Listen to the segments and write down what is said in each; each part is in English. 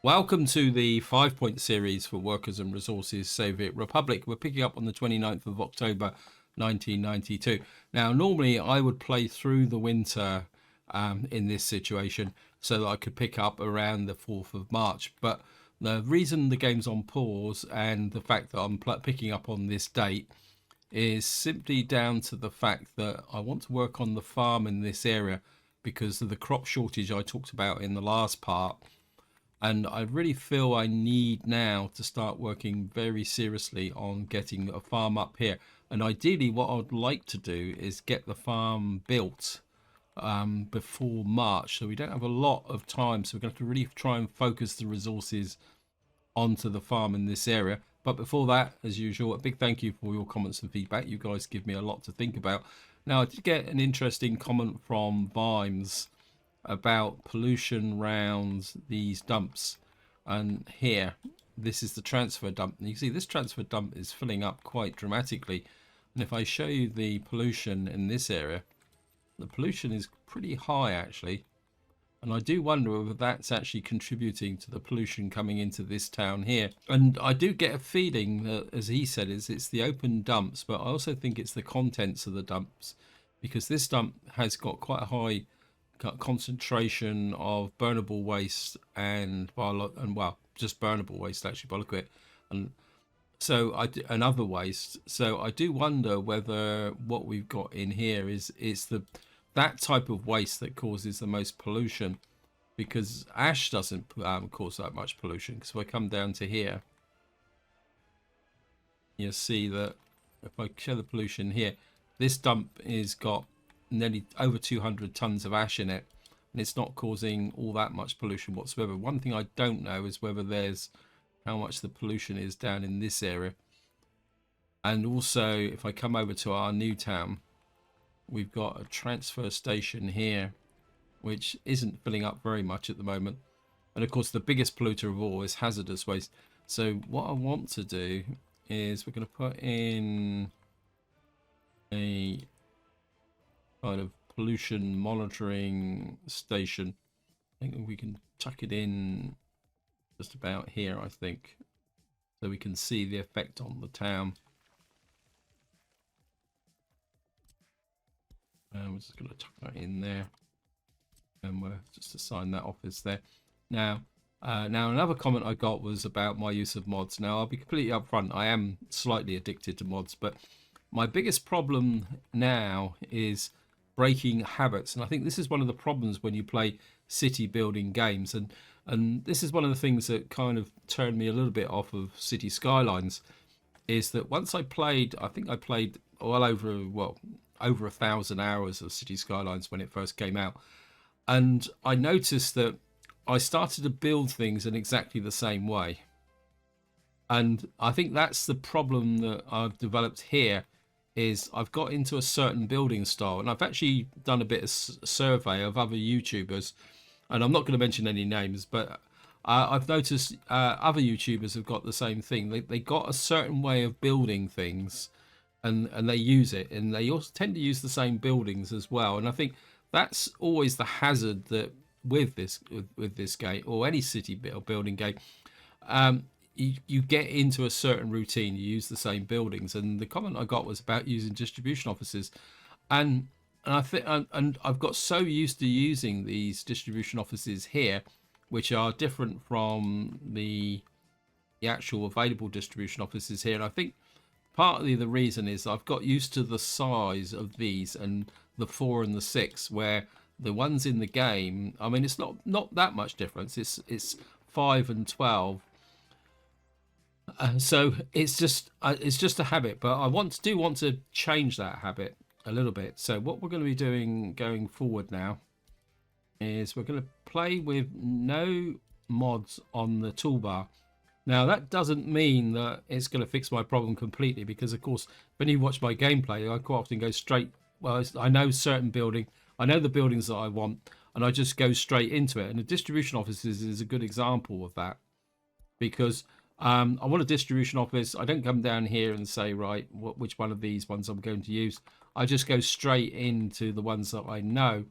Welcome to the 5-point series for Workers and Resources Soviet Republic. We're picking up on the 29th of October 1992. Now, normally I would play through the winter in this situation so that I could pick up around the 4th of March. But the reason the game's on pause and the fact that I'm picking up on this date is simply down to the fact that I want to work on the farm in this area because of the crop shortage I talked about in the last part, and I really feel I need now to start working very seriously on getting a farm up here. And ideally what I'd like to do is get the farm built before March, so we don't have a lot of time, so we're going to have to really try and focus the resources onto the farm in this area. But before that, as usual, a big thank you for your comments and feedback. You guys give me a lot to think about. Now, I did get an interesting comment from Vimes about pollution around these dumps, and here this is the transfer dump, and you see this transfer dump is filling up quite dramatically. And if I show you the pollution in this area, the pollution is pretty high actually, and I do wonder whether that's actually contributing to the pollution coming into this town here. And I do get a feeling that, as he said, is it's the open dumps, but I also think it's the contents of the dumps, because this dump has got quite a high concentration of burnable waste and well, just burnable waste actually, by look at it, and and other waste. So I do wonder whether what we've got in here is that type of waste that causes the most pollution, because ash doesn't cause that much pollution. Because if I come down to here, you see that if I show the pollution here, this dump is got nearly over 200 tons of ash in it, and it's not causing all that much pollution whatsoever. One thing I don't know is whether there's how much the pollution is down in this area. And also, if I come over to our new town, we've got a transfer station here which isn't filling up very much at the moment. And of course the biggest polluter of all is hazardous waste. So what I want to do is we're going to put in a kind of pollution monitoring station. I think we can tuck it in just about here, I think, so we can see the effect on the town. And we're just going to tuck that in there, and we'll just assign that office there. Now another comment I got was about my use of mods. Now I'll be completely upfront, I am slightly addicted to mods, but my biggest problem now is breaking habits, and I think this is one of the problems when you play city building games, and this is one of the things that kind of turned me a little bit off of City Skylines, is that once I played, I think I played well over 1,000 hours of City Skylines when it first came out, and I noticed that I started to build things in exactly the same way. And I think that's the problem that I've developed here, is I've got into a certain building style, and I've actually done a bit of survey of other YouTubers, and I'm not going to mention any names, but I've noticed other YouTubers have got the same thing. They got a certain way of building things, and they use it, and they also tend to use the same buildings as well. And I think that's always the hazard that with this game or any city building game, you get into a certain routine, you use the same buildings. And the comment I got was about using distribution offices, and I think and I've got so used to using these distribution offices here, which are different from the actual available distribution offices here. And I think partly the reason is I've got used to the size of these and the 4 and the 6, where the ones in the game, I mean, it's not that much difference. It's 5 and 12. So it's just a habit, but I want to change that habit a little bit. So what we're going to be doing going forward now is we're going to play with no mods on the toolbar. Now that doesn't mean that it's going to fix my problem completely, because of course when you watch my gameplay, I quite often go straight, well, I know certain building, I know the buildings that I want, and I just go straight into it. And the distribution offices is a good example of that, because I want a distribution office. I don't come down here and say, right, which one of these ones I'm going to use. I just go straight into the ones that I know.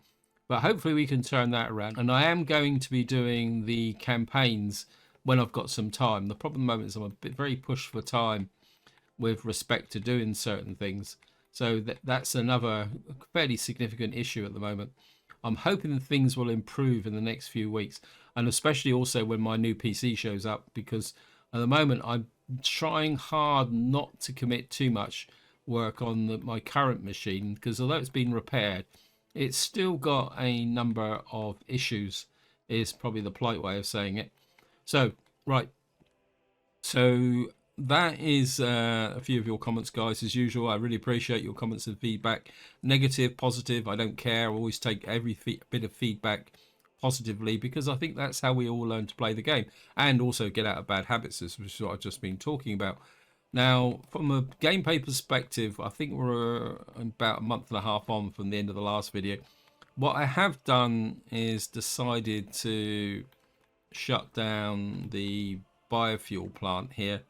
But hopefully we can turn that around. And I am going to be doing the campaigns when I've got some time. The problem at the moment is I'm a bit very pushed for time with respect to doing certain things. So that's another fairly significant issue at the moment. I'm hoping that things will improve in the next few weeks, and especially also when my new PC shows up, because at the moment I'm trying hard not to commit too much work on my current machine, because although it's been repaired, it's still got a number of issues, is probably the polite way of saying it. So, right. So that is a few of your comments, guys. As usual, I really appreciate your comments and feedback. Negative, positive, I don't care. I always take every bit of feedback positively, because I think that's how we all learn to play the game and also get out of bad habits, which is what I've just been talking about. Now, from a gameplay perspective, I think we're about a month and a half on from the end of the last video. What I have done is decided to shut down the biofuel plant here.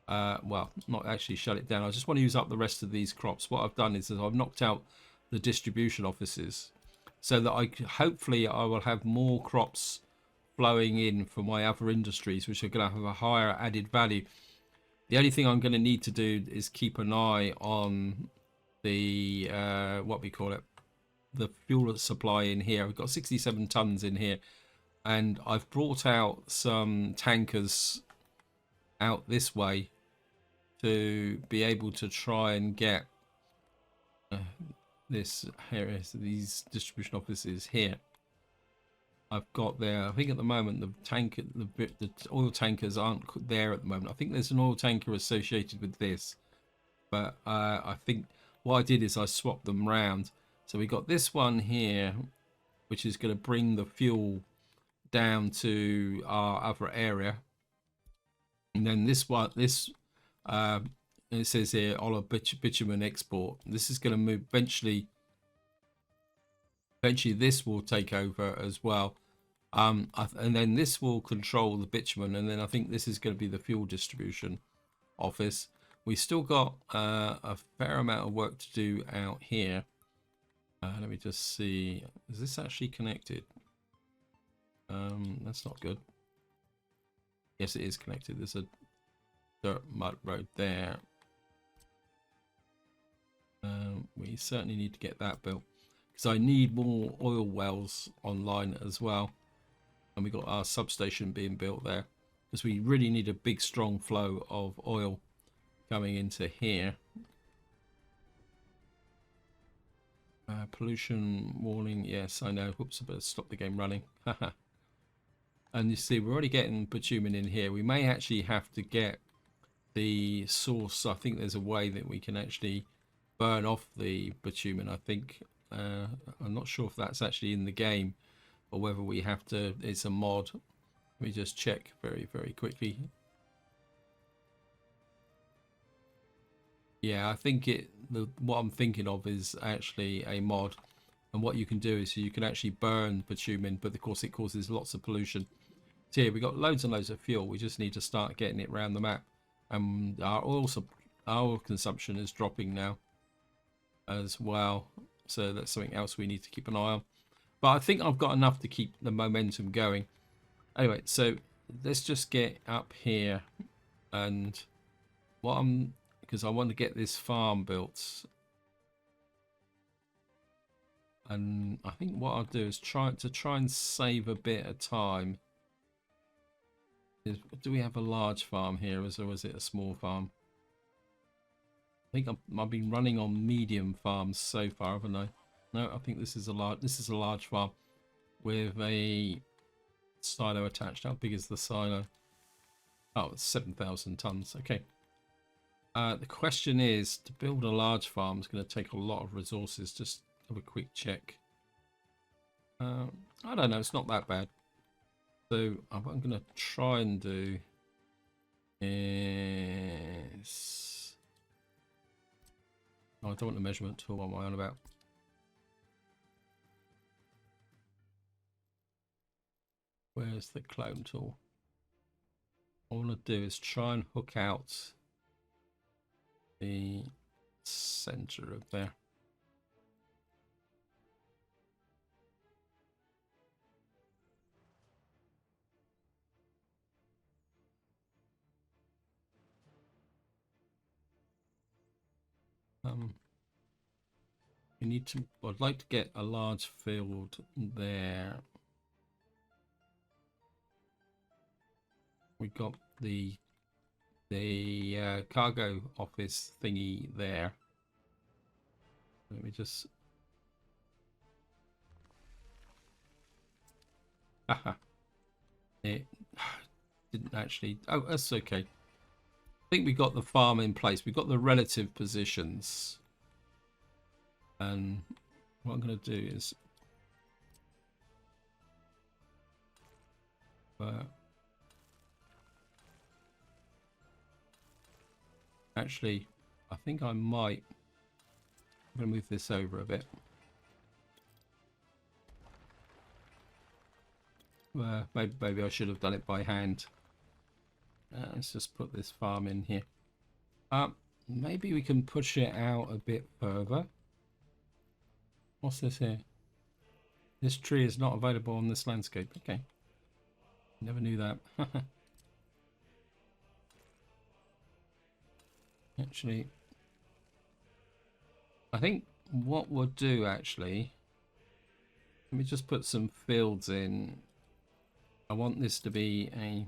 Well, not actually shut it down. I just want to use up the rest of these crops. What I've done is that I've knocked out the distribution offices, so that hopefully I will have more crops flowing in from my other industries, which are going to have a higher added value. The only thing I'm going to need to do is keep an eye on the what we call it, the fuel supply in here. We've got 67 tons in here, and I've brought out some tankers out this way to be able to try and get these distribution offices here. I've got there. I think at the moment the oil tankers aren't there at the moment. I think there's an oil tanker associated with this, but I think what I did is I swapped them round. So we got this one here, which is going to bring the fuel down to our other area, and then this one, it says here olive bitumen export. This is going to move eventually. This will take over as well, and then this will control the bitumen, and then I think this is going to be the fuel distribution office. We still got a fair amount of work to do out here. Let me just see. Is this actually connected? That's not good. Yes, it is connected. There's a dirt mud road there. We certainly need to get that built, because I need more oil wells online as well. And we got our substation being built there, because we really need a big strong flow of oil coming into here. Pollution warning. Yes, I know. Whoops, I better stop the game running. And you see, we're already getting bitumen in here. We may actually have to get the source. I think there's a way that we can actually burn off the bitumen. I think I'm not sure if that's actually in the game, or whether we have to. It's a mod. Let me just check very quickly. Yeah, I think what I'm thinking of is actually a mod, and what you can do is you can actually burn bitumen, but of course it causes lots of pollution. So here we got loads and loads of fuel. We just need to start getting it around the map, and our oil consumption is dropping now as well. So that's something else we need to keep an eye on. But I think I've got enough to keep the momentum going. Anyway, so let's just get up here, and because I want to get this farm built, and I think what I'll do is try and save a bit of time. Do we have a large farm here, or is it a small farm? I think I've been running on medium farms so far, haven't I? No, I think this is a large farm with a silo attached. How big is the silo? Oh, it's 7,000 tons. Okay. The question is, to build a large farm is going to take a lot of resources. Just have a quick check. I don't know. It's not that bad. So what I'm going to try and do is... Oh, I don't want the measurement tool. What am I on about? Where's the clone tool? What I want to do is try and hook out the center of there. We need to. I'd like to get a large field there. We got the cargo office thingy there. Let me just. Haha. It didn't actually. Oh, that's okay. I think we got the farm in place. We've got the relative positions. And what I'm going to do is actually, I think I might. I'm going to move this over a bit. Maybe I should have done it by hand. Let's just put this farm in here. Maybe we can push it out a bit further. What's this here? This tree is not available on this landscape. Okay. Never knew that. Actually, I think what we'll do actually, let me just put some fields in. I want this to be a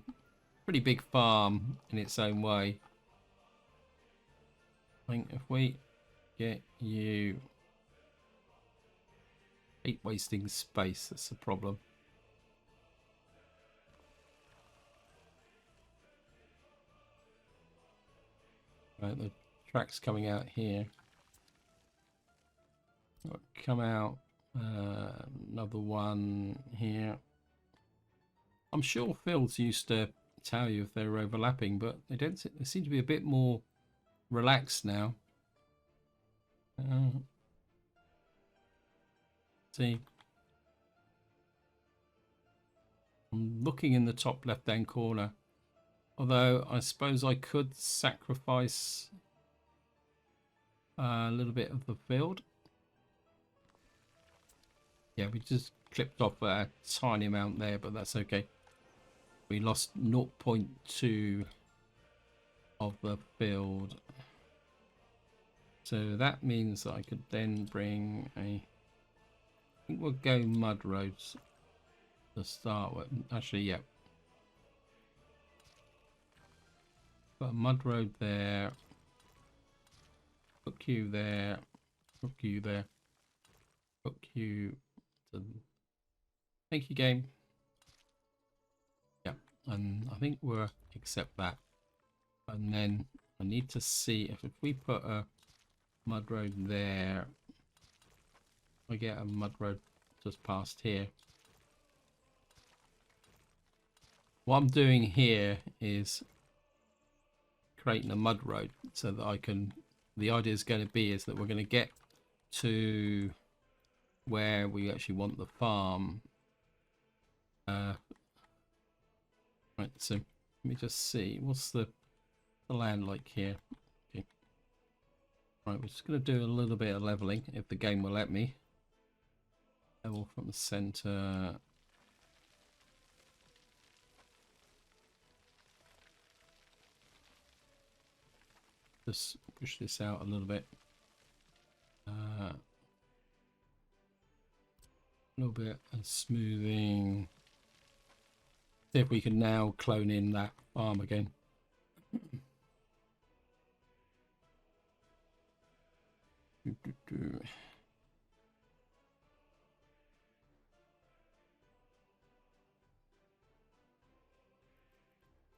pretty big farm in its own way. I think if we get you... Hate wasting space, that's the problem. Right, the track's coming out here. Come out, another one here. I'm sure fields used to tell you if they were overlapping, but they don't. They seem to be a bit more relaxed now. See, I'm looking in the top left-hand corner. Although I suppose I could sacrifice a little bit of the field. Yeah, we just clipped off a tiny amount there, but that's okay. We lost 0.2 of the field. So that means that I could then bring a... I think we'll go mud roads to start with. Actually, yeah. Got a mud road there. Hook you there. Hook you there. Hook you to... Thank you, game. Yeah, and I think we'll accept that. And then I need to see if we put a mud road there, I get a mud road just past here. What I'm doing here is creating a mud road so that I can, the idea is going to be is that we're going to get to where we actually want the farm. Right, so let me just see, what's the land like here? Okay. Right, we're just going to do a little bit of leveling if the game will let me. Level from the center. Just push this out a little bit. A little bit of smoothing. See if we can now clone in that farm again.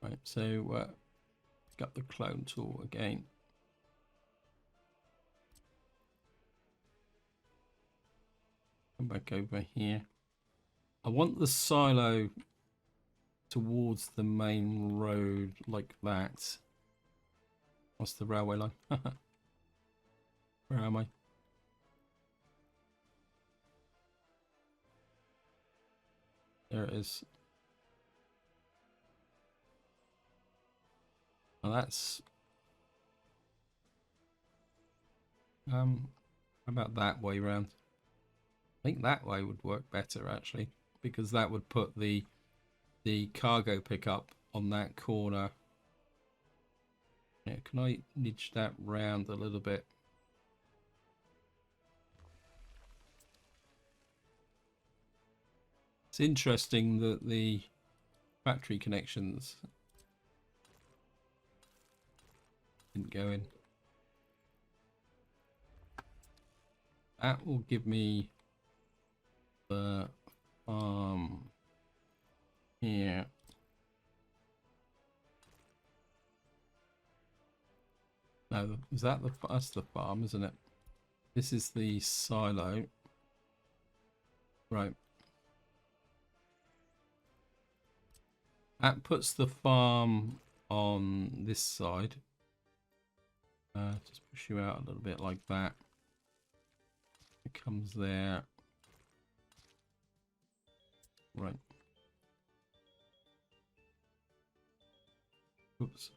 Right, so got the clone tool again. Come back over here. I want the silo towards the main road like that. What's the railway line? Where am I? There it is. Well, that's how about that way round? I think that way would work better actually, because that would put the cargo pickup on that corner. Yeah, can I nudge that round a little bit? It's interesting that the factory connections didn't go in. That will give me the farm here. No, is that that's the farm, isn't it? This is the silo. Right. That puts the farm on this side. Just push you out a little bit like that. It comes there. Right. Oops.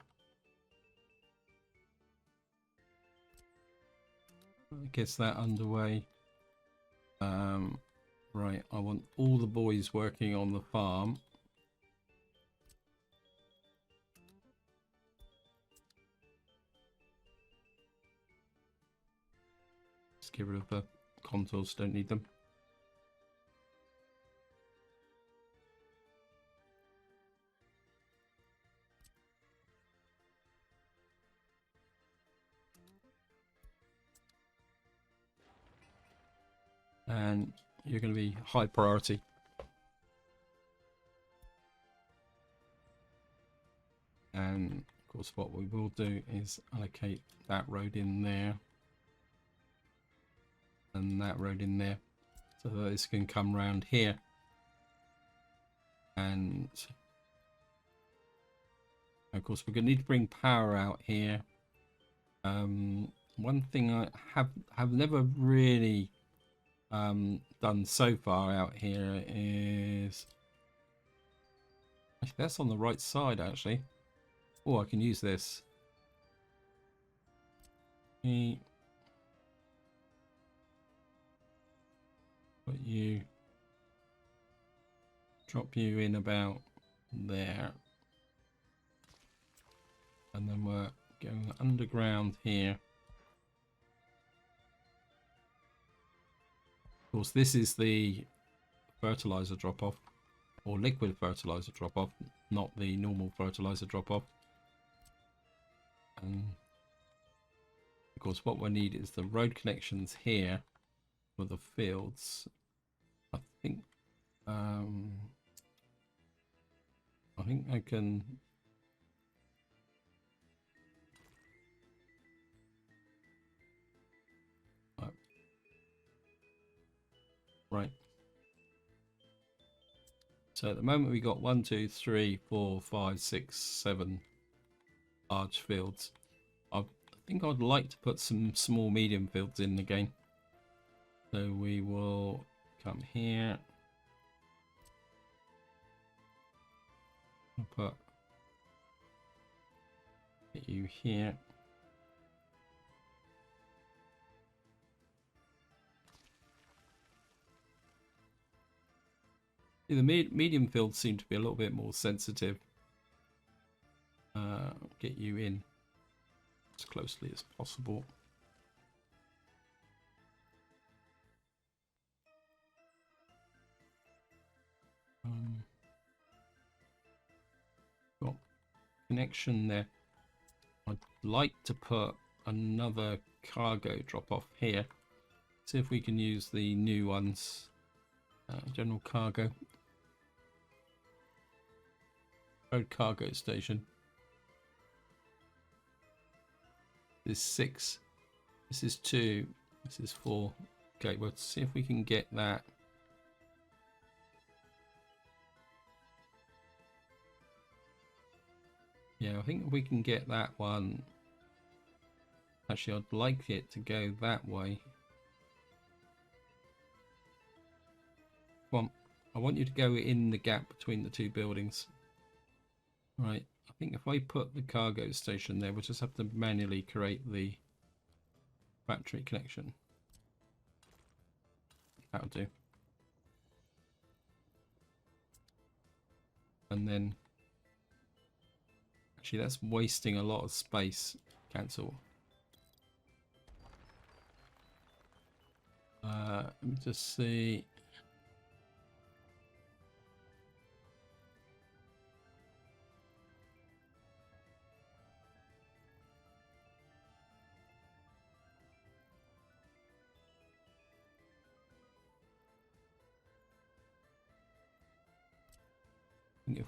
Gets that underway. Right, I want all the boys working on the farm. Just get rid of the contours, don't need them. And you're going to be high priority. And of course what we will do is allocate that road in there and that road in there, so that this can come round here. And of course we're going to need to bring power out here. One thing I have never really done so far out here is, that's on the right side actually. Oh, I can use this. Put you, drop you in about there, and then we're going underground here. Of course, this is the fertilizer drop-off, or liquid fertilizer drop-off, not the normal fertilizer drop-off. And of course, what we need is the road connections here for the fields. I think I can. Right. So at the moment we got 1, 2, 3, 4, 5, 6, 7 large fields. I think I'd like to put some small medium fields in again. So we will come here. I'll put you here. The medium fields seem to be a little bit more sensitive. Get you in as closely as possible. Got connection there. I'd like to put another cargo drop off here. See if we can use the new ones. General cargo. Road cargo station. This is 6. This is 2. This is 4. Okay, well, let's see if we can get that. Yeah, I think we can get that one. Actually, I'd like it to go that way. Come on. I want you to go in the gap between the two buildings. Right. I think if I put the cargo station there, we'll just have to manually create the factory connection. That'll do. And then, actually that's wasting a lot of space. Cancel. Let me just see. If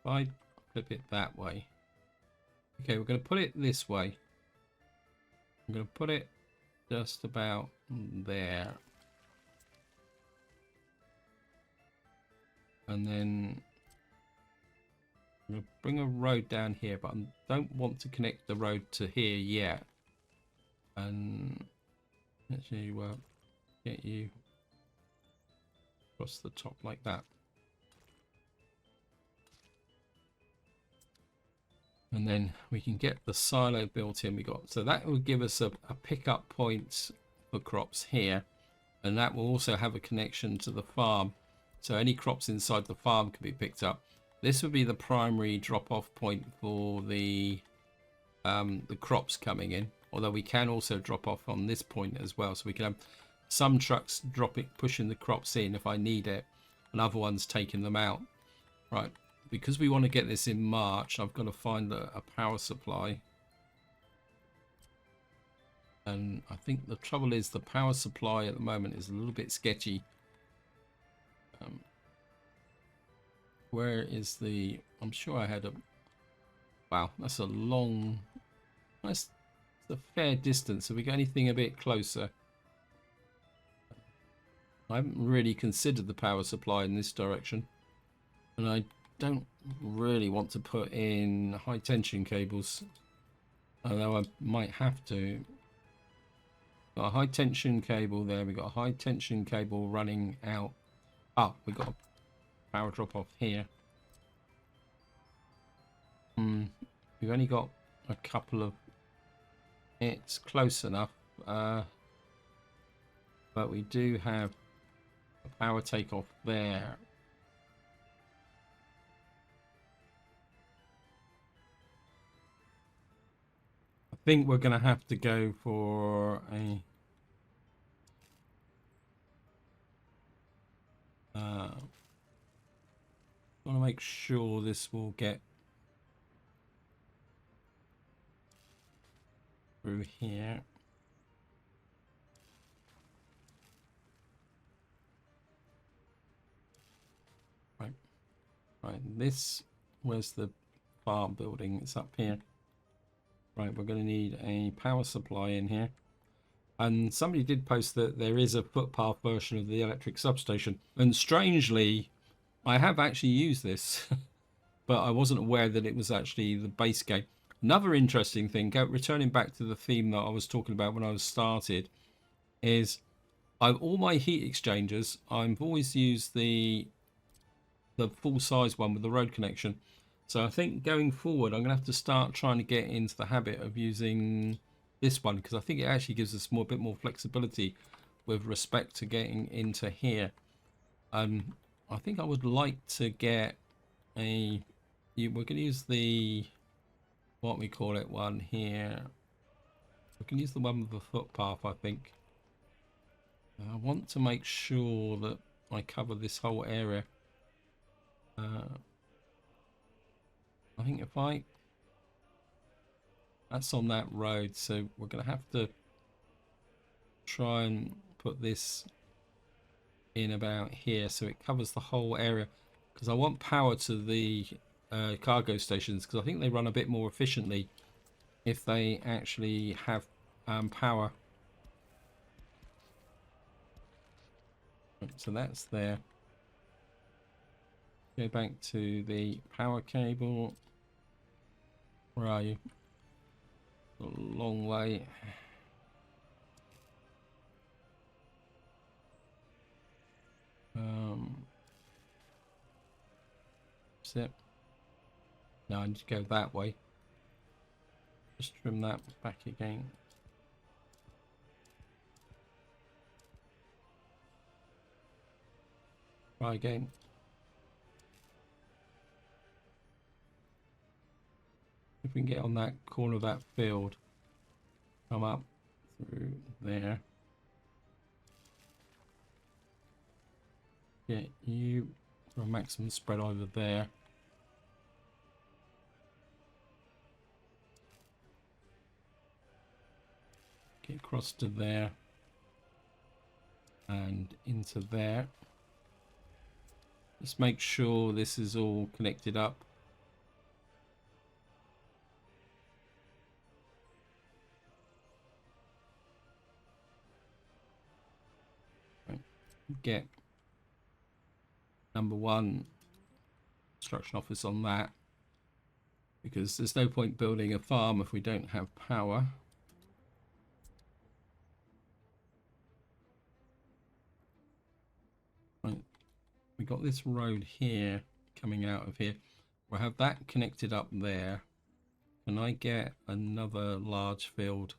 I flip it that way, okay, we're going to put it this way. I'm going to put it just about there, and then I'm going to bring a road down here, but I don't want to connect the road to here yet. And actually, get you across the top like that. And then we can get the silo built in. So that will give us a pickup point for crops here, and that will also have a connection to the farm. So any crops inside the farm can be picked up. This would be the primary drop-off point for the crops coming in. Although we can also drop off on this point as well, so we can have some trucks pushing the crops in if I need it, and other ones taking them out. Right, because we want to get this in March, I've got to find a power supply. And I think the trouble is the power supply at the moment is a little bit sketchy. Where is the... I'm sure I had a... Wow, that's a long... That's a fair distance. Have we got anything a bit closer? I haven't really considered the power supply in this direction. And I don't really want to put in high tension cables. Although I might have to. Got a high tension cable there. We've got a high tension cable running out. Oh, we've got a power drop off here. We've only got a couple of... It's close enough. But we do have a power takeoff there. I think we're going to have to go for a... I want to make sure this will get through here. Right, this, where's the farm building? It's up here. Right, we're going to need a power supply in here. And somebody did post that there is a footpath version of the electric substation. And strangely, I have actually used this, but I wasn't aware that it was actually the base game. Another interesting thing, returning back to the theme that I was talking about when I was started, is all my heat exchangers, I've always used the full size one with the road connection. So I think going forward I'm gonna have to start trying to get into the habit of using this one, because I think it actually gives us a bit more flexibility with respect to getting into here. I think I would like to get we're going to use the, what we call it, one here. We can use the one with the footpath, I think. I want to make sure that I cover this whole area. I think that's on that road, so we're going to have to try and put this in about here so it covers the whole area, because I want power to the cargo stations, because I think they run a bit more efficiently if they actually have power. So that's there. Go back to the power cable. Where are you? A long way. That's it. No, I need to go that way. Just trim that back again. Try again. If we can get on that corner of that field, come up through there. Get you for a maximum spread over there. Get across to there and into there. Just make sure this is all connected up. Right. Get number 1 construction office on that, because there's no point building a farm if we don't have power. Right. We got this road here coming out of here. We'll have that connected up there. Can I get another large field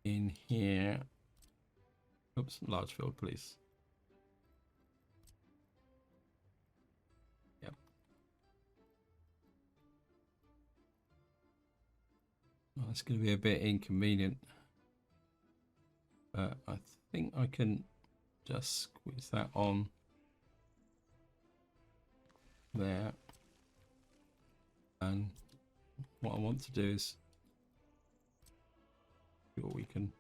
in here? Oops, large field, please. Yep. Oh, it's going to be a bit inconvenient, but I think I can just squeeze that on there. And what I want to do is see what we can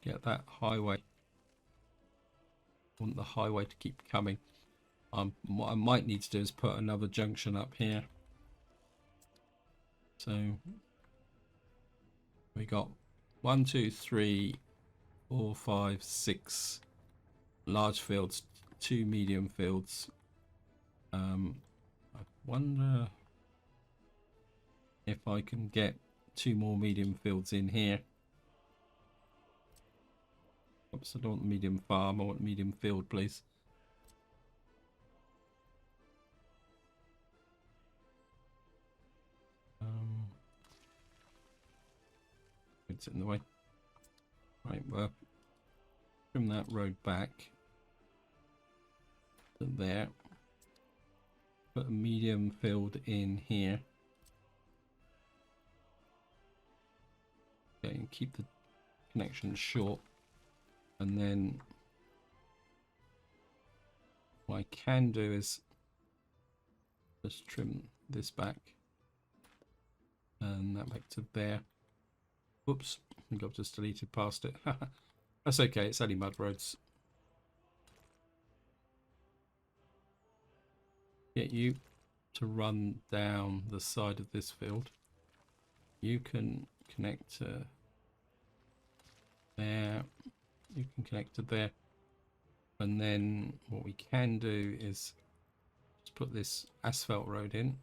get that highway. I want the highway to keep coming. What I might need to do is put another junction up here. So we got 1, 2, 3, 4, 5, 6 large fields, 2 medium fields. I wonder if I can get 2 more medium fields in here. Oops, I don't want medium farm, I want medium field, please. It's in the way. Right, well, trim that road back to there. Put a medium field in here. Okay, and keep the connection short. And then what I can do is just trim this back and that back to there. Whoops, I think I've just deleted past it. That's okay, it's only mud roads. Get you to run down the side of this field. You can connect to there. You can connect to there. And then what we can do is just put this asphalt road in.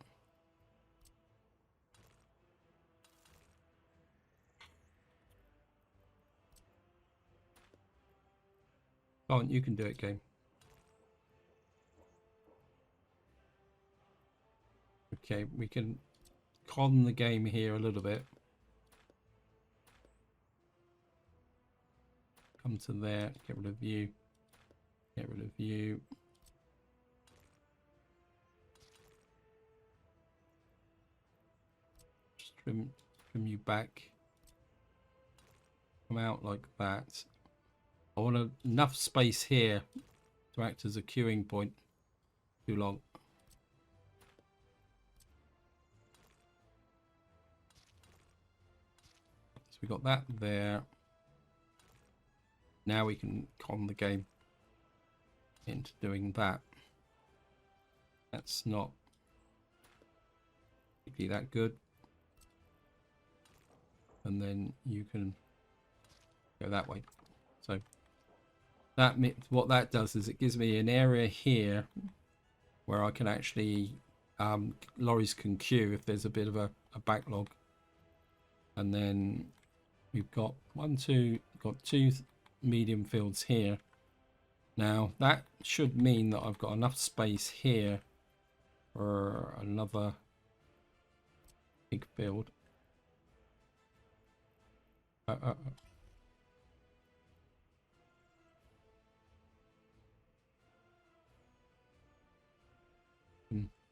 Go on, you can do it, game. Okay, we can con the game here a little bit. Come to there, get rid of you, get rid of you. Just trim you back. Come out like that. I want enough space here to act as a queuing point. Too long. So we got that there. Now we can con the game into doing that. That's not particularly that good. And then you can go that way. So that what that does is it gives me an area here where I can actually lorries can queue if there's a bit of a backlog. And then we've got two medium fields here. Now that should mean that I've got enough space here for another big field.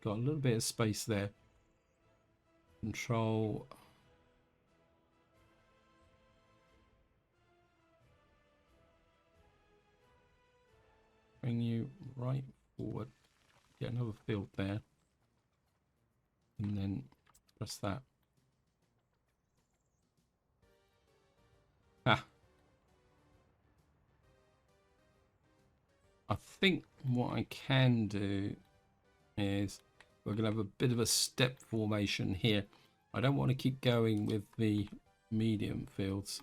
Got a little bit of space there. Control. Bring you right forward. Get another field there. And then press that. Ah, I think what I can do is we're going to have a bit of a step formation here. I don't want to keep going with the medium fields.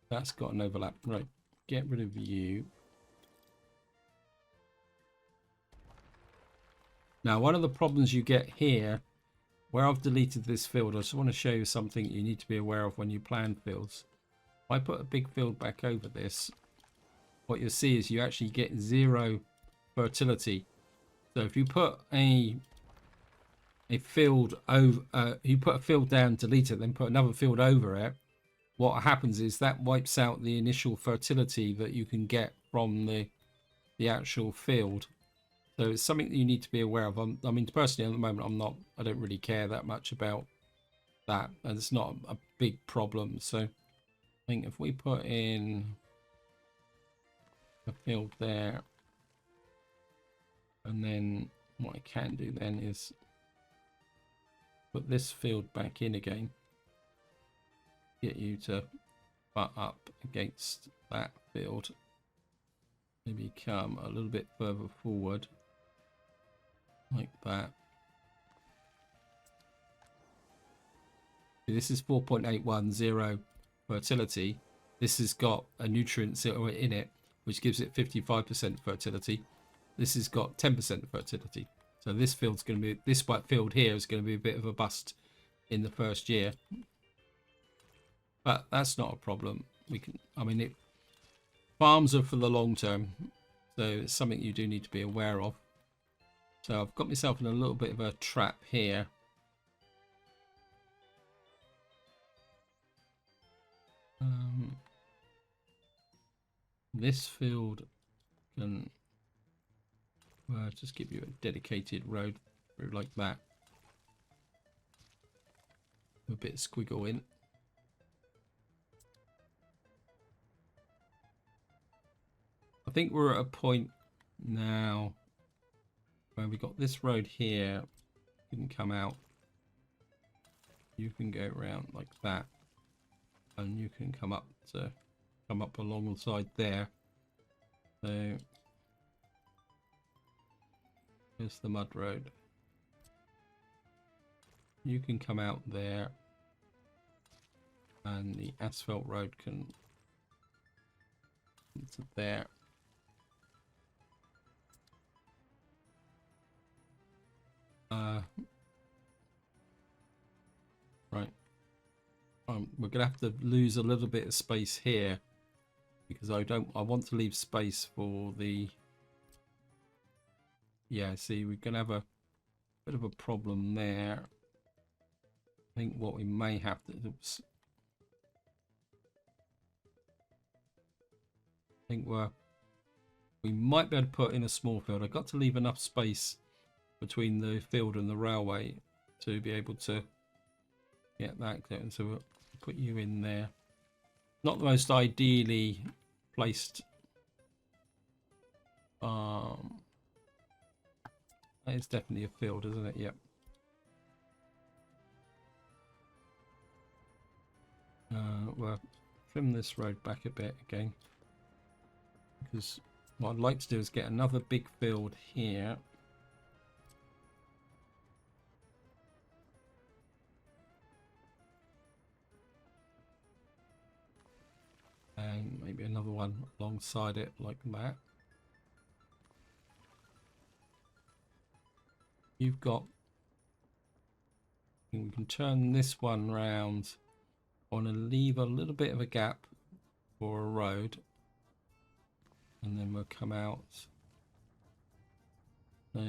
That's got an overlap. Right, get rid of you. Now, one of the problems you get here, where I've deleted this field, I just want to show you something you need to be aware of when you plan fields. If I put a big field back over this, what you'll see is you actually get 0 fertility. So if you put a field over, you put a field down, delete it, then put another field over it, what happens is that wipes out the initial fertility that you can get from the actual field. So it's something that you need to be aware of. I mean, personally, at the moment, I don't really care that much about that, and it's not a big problem. So I think if we put in a field there, and then what I can do then is put this field back in again, get you to butt up against that field, maybe come a little bit further forward like that. This is 4.810 fertility. This has got a nutrient in it which gives it 55% fertility. This has got 10% fertility. So this field's going to be, this field here is going to be a bit of a bust in the first year, but that's not a problem. We can, I mean, farms are for the long term, so it's something you do need to be aware of. So I've got myself in a little bit of a trap here. This field can just give you a dedicated road through like that. A bit of squiggle in. I think we're at a point now where we got this road here. You can come out. You can go around like that, and you can come up alongside there. So here's the mud road. You can come out there, and the asphalt road can to there. Right. We're gonna have to lose a little bit of space here because I want to leave space for the, yeah, see, we're gonna have a bit of a problem there. I think what we may have to, oops, I think we might be able to put in a small field. I've got to leave enough space between the field and the railway to be able to get that going. So we'll put you in there. Not the most ideally placed. It's definitely a field, isn't it? Yep. We'll trim this road back a bit again, because what I'd like to do is get another big field here. And maybe another one alongside it like that. You've got, we can turn this one round. I want to leave a little bit of a gap for a road, and then we'll come out, so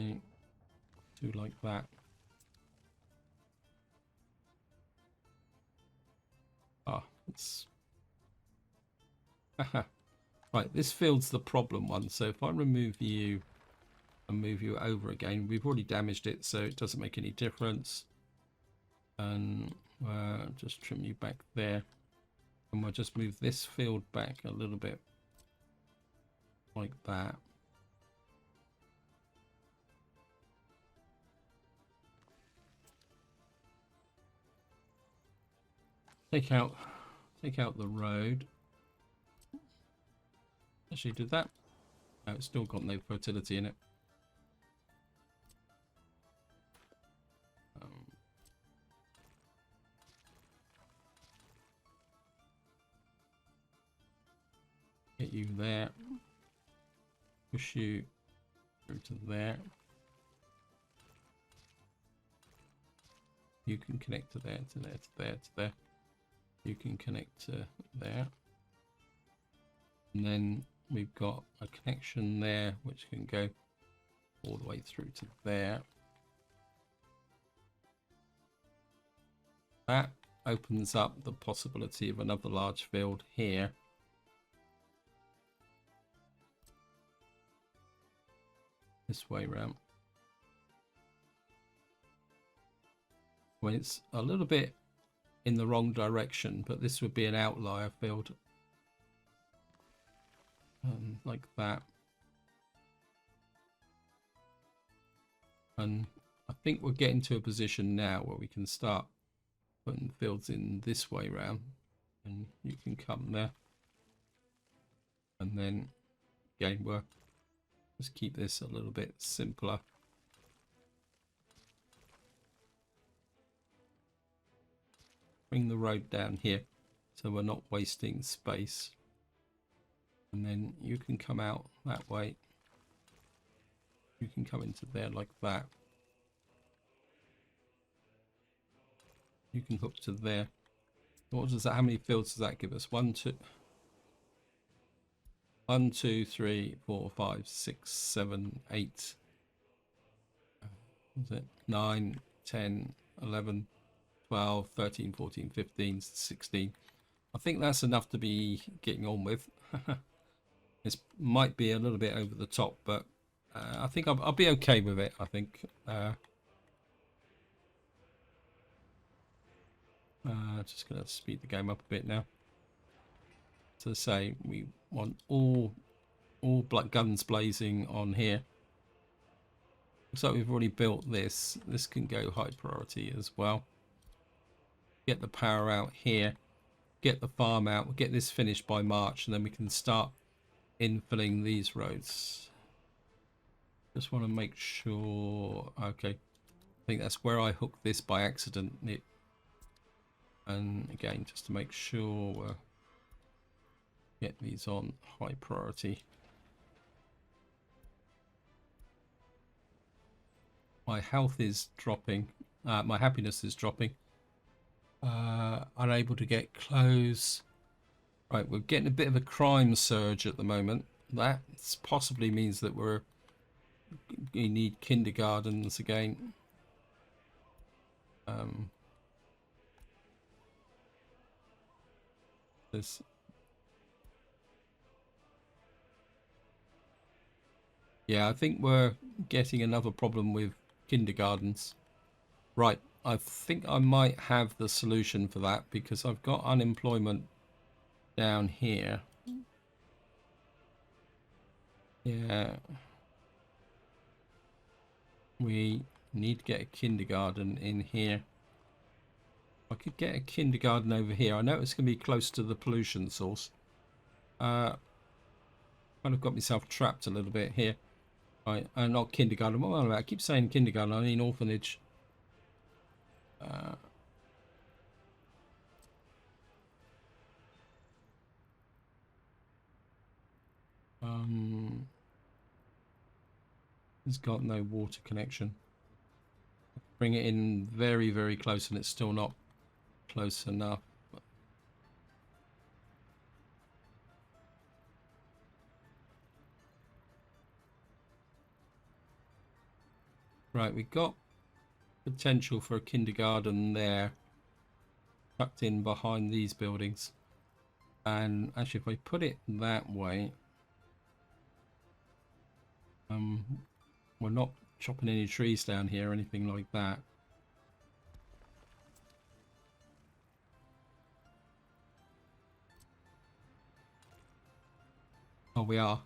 do like that. It's right, this field's the problem one. So if I remove you and move you over again, we've already damaged it, so it doesn't make any difference. And just trim you back there, and we'll just move this field back a little bit like that. Take out the road. Actually, did that? No, it's still got no fertility in it. Get you there. Push you through to there. You can connect to there, to there, to there, to there. You can connect to there. And then we've got a connection there which can go all the way through to there. That opens up the possibility of another large field here. This way round. When it's a little bit in the wrong direction, but this would be an outlier field. Like that. And I think we're getting to a position now where we can start putting fields in this way round, and you can come there. And then again, we'll just keep this a little bit simpler. Bring the road down here so we're not wasting space. And then you can come out that way. You can come into there like that. You can hook to there. What does that? How many fields does that give us? 1, 2, 3, 4, 5, 6, 7, 8. What is it? 9, 10, 11, 12, 13, 14, 15, 16. I think that's enough to be getting on with. This might be a little bit over the top, but I think I'll be okay with it. I think. Just going to speed the game up a bit now. To say we want all black guns blazing on here. Looks like we've already built this. This can go high priority as well. Get the power out here. Get the farm out. We'll get this finished by March, and then we can start infilling these roads. Just want to make sure. Okay, I think that's where I hooked this by accident. And again, just to make sure we'll get these on high priority. My health is dropping. My happiness is dropping. Unable to get close. Right, we're getting a bit of a crime surge at the moment. That possibly means that we need kindergartens again. This. Yeah, I think we're getting another problem with kindergartens. Right, I think I might have the solution for that because I've got unemployment down here. Yeah. We need to get a kindergarten in here. I could get a kindergarten over here. I know it's going to be close to the pollution source. Kind of got myself trapped a little bit here. Right, not kindergarten. What am I about? I keep saying kindergarten. I mean orphanage. It's got no water connection. Bring it in very, very close, and it's still not close enough. Right, we got potential for a kindergarten there, tucked in behind these buildings. And actually, if I put it that way, we're not chopping any trees down here or anything like that. Oh, we are.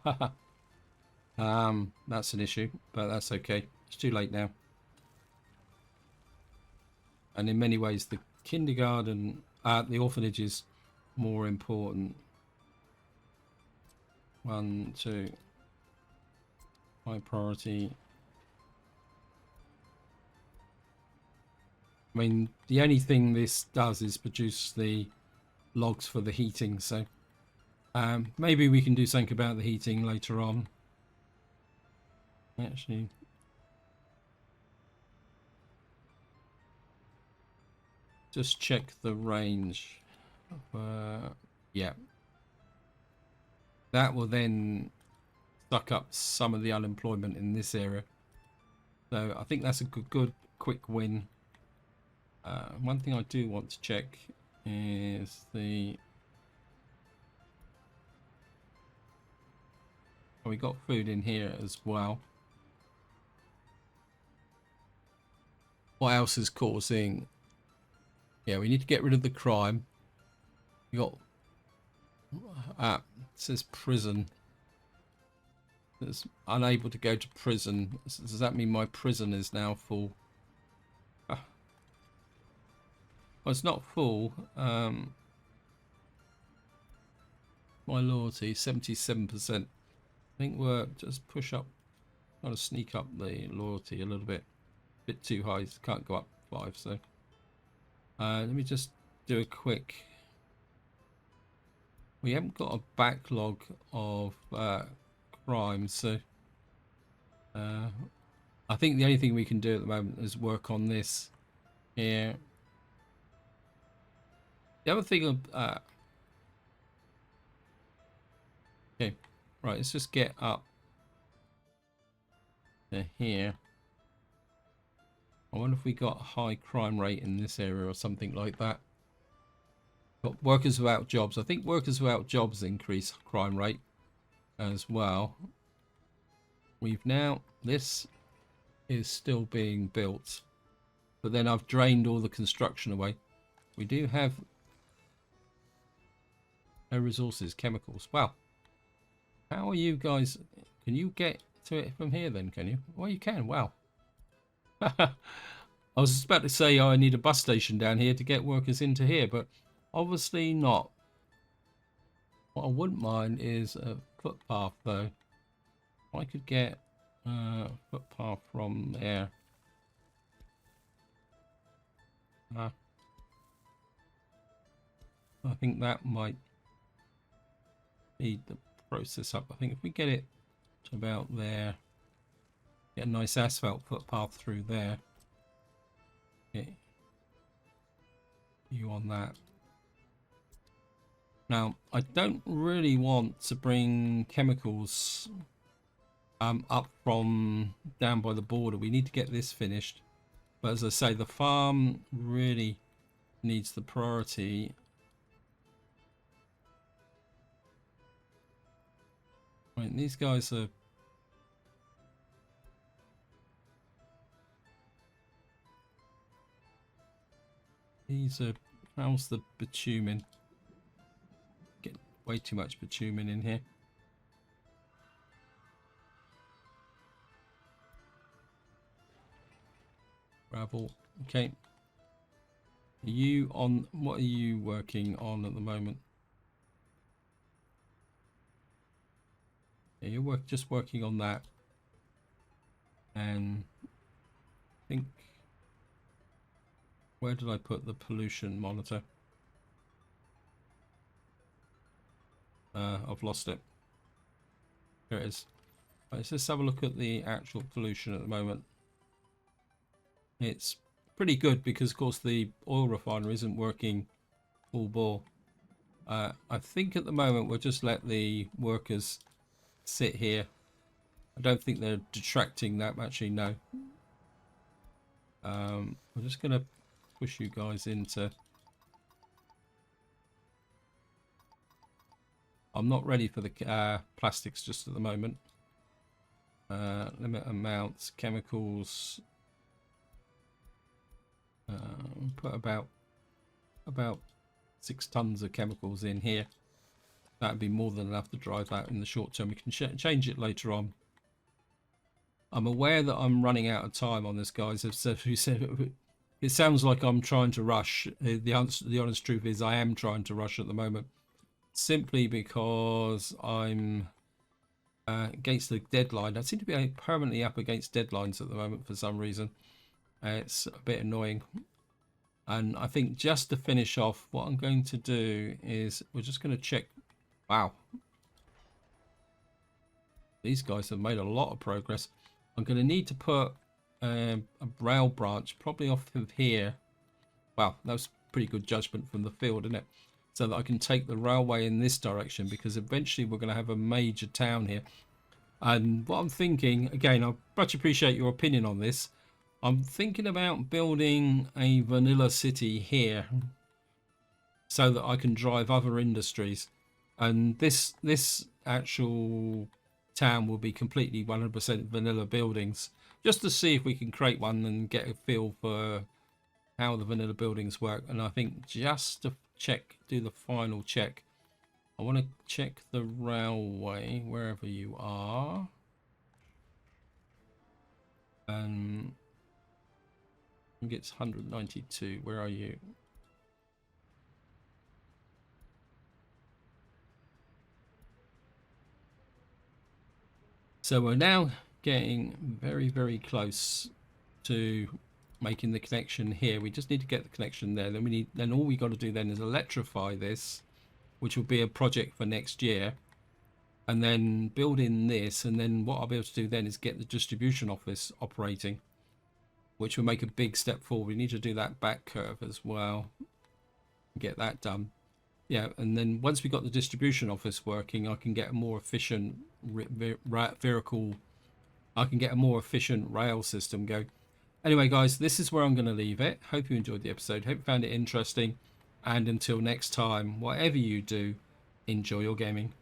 That's an issue, but that's okay. It's too late now. And in many ways, the kindergarten The orphanage is more important. 1, 2. High priority. I mean, the only thing this does is produce the logs for the heating, so maybe we can do something about the heating later on. Actually, just check the range. Yeah, that will then suck up some of the unemployment in this area, so I think that's a good quick win. One thing I do want to check is the... Oh, we got food in here as well. What else is causing... Yeah, we need to get rid of the crime. We got... it says prison. It's unable to go to prison. Does that mean my prison is now full? Well, it's not full. My loyalty, 77%. I think we're just push up, trying to sneak up the loyalty a little bit too high. Can't go up 5. So let me just do a quick. We haven't got a backlog of crime, so I think the only thing we can do at the moment is work on this here. The other thing, okay, right, let's just get up to here. I wonder if we got a high crime rate in this area or something like that. Got workers without jobs. I think workers without jobs increase crime rate as well. We've now, this is still being built, but then I've drained all the construction away. We do have no resources, chemicals. Well, how are you guys? Can you get to it from here then, can you? Well, you can. Wow. I was just about to say, oh, I need a bus station down here to get workers into here, but obviously not. What I wouldn't mind is a footpath, though. If I could get a footpath from there. I think that might speed the process up. I think if we get it to about there, get a nice asphalt footpath through there. Get you on that. Now, I don't really want to bring chemicals up from down by the border. We need to get this finished. But as I say, the farm really needs the priority. Right, these guys are... These are... How's the bitumen? Get way too much bitumen in here. Gravel. Okay. Are you on... What are you working on at the moment? Yeah, you're just working on that. And I think... Where did I put the pollution monitor? I've lost it. There it is. Right, let's just have a look at the actual pollution at the moment. It's pretty good because, of course, the oil refiner isn't working full bore. I think at the moment we'll just let the workers sit here. I don't think they're detracting that much, actually, no. We're just going to push you guys into... I'm not ready for the plastics just at the moment. Limit amounts, chemicals. Put about 6 tons of chemicals in here. That'd be more than enough to drive that in the short term. We can change it later on. I'm aware that I'm running out of time on this, guys. So we said It sounds like I'm trying to rush. The honest truth is I am trying to rush at the moment, simply because I'm against the deadline. I seem to be permanently up against deadlines at the moment for some reason. It's a bit annoying. And I think just to finish off, what I'm going to do is we're just going to check. Wow. These guys have made a lot of progress. I'm going to need to put a rail branch probably off of here. Wow, that was pretty good judgment from the field, isn't it? So that I can take the railway in this direction, because eventually we're going to have a major town here. And what I'm thinking, again, I much appreciate your opinion on this. I'm thinking about building a vanilla city here so that I can drive other industries. And this actual town will be completely 100% vanilla buildings, just to see if we can create one and get a feel for how the vanilla buildings work. And I think just to check, do the final check, I want to check the railway wherever you are. And I think it's 192. Where are you? So we're now getting very, very close to making the connection here. We just need to get the connection there. Then all we got to do then is electrify this, which will be a project for next year, and then build in this. And then what I'll be able to do then is get the distribution office operating, which will make a big step forward. We need to do that back curve as well, get that done. Yeah, and then once we got the distribution office working, I can get a more efficient vehicle. I can get a more efficient rail system going. Anyway, guys, this is where I'm going to leave it. Hope you enjoyed the episode. Hope you found it interesting. And until next time, whatever you do, enjoy your gaming.